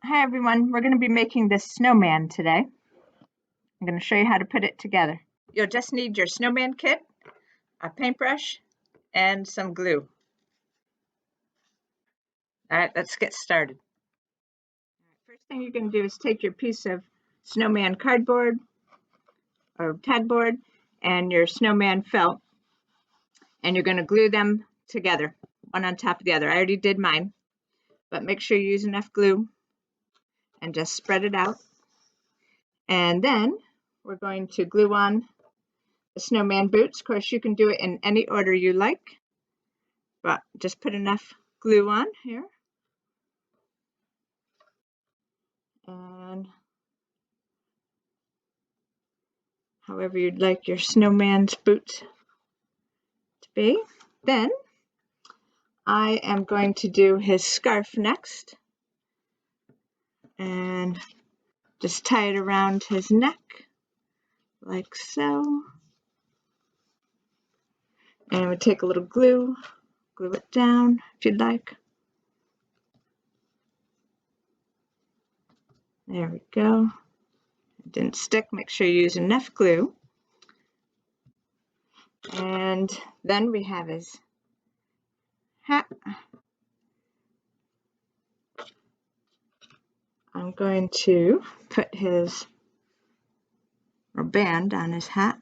Hi everyone, we're going to be making this snowman today. I'm going to show you how to put it together. You'll just need your snowman kit, a paintbrush, and some glue. Alright, let's get started. First thing you're going to do is take your piece of snowman cardboard or tagboard and your snowman felt, and you're going to glue them together, one on top of the other. I already did mine, but make sure you use enough glue and just spread it out. And then we're going to glue on the snowman boots. Of course, you can do it in any order you like, but just put enough glue on here. And however you'd like your snowman's boots to be. Then I am going to do his scarf next. And just tie it around his neck, like so. And we take a little glue, glue it down if you'd like. There we go. It didn't stick. Make sure you use enough glue. And then we have his hat. I'm going to put his band on his hat.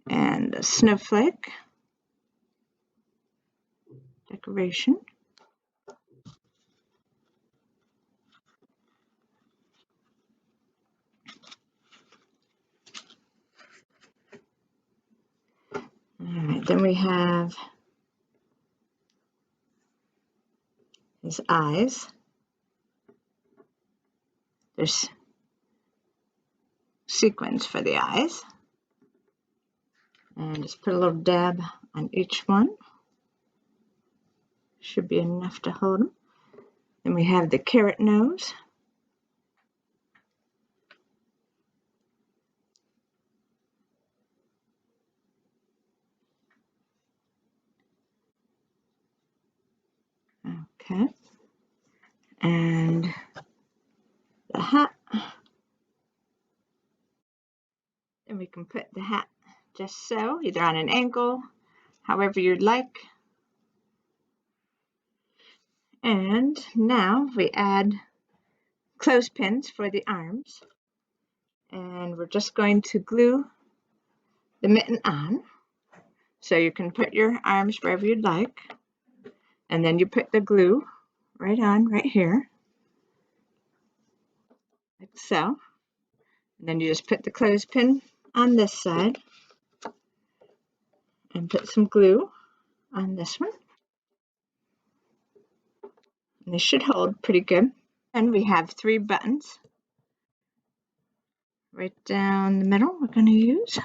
And a snowflake decoration. Alright, then we have his eyes. There's sequins for the eyes. And just put a little dab on each one. Should be enough to hold them. Then we have the carrot nose. Okay. And the hat. Then we can put the hat just so, either on an angle, however you'd like. And now we add clothespins for the arms. And we're just going to glue the mitten on. So you can put your arms wherever you'd like. And then you put the glue right on, right here. Like so. And then you just put the clothespin on this side. And put some glue on this one. And they should hold pretty good. And we have 3 buttons right down the middle we're going to use.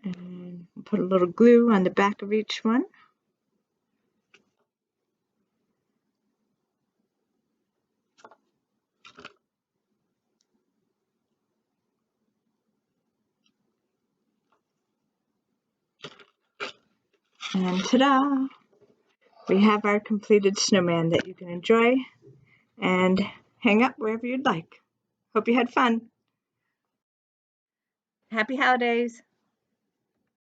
And we'll put a little glue on the back of each one. And ta-da! We have our completed snowman that you can enjoy and hang up wherever you'd like. Hope you had fun. Happy holidays!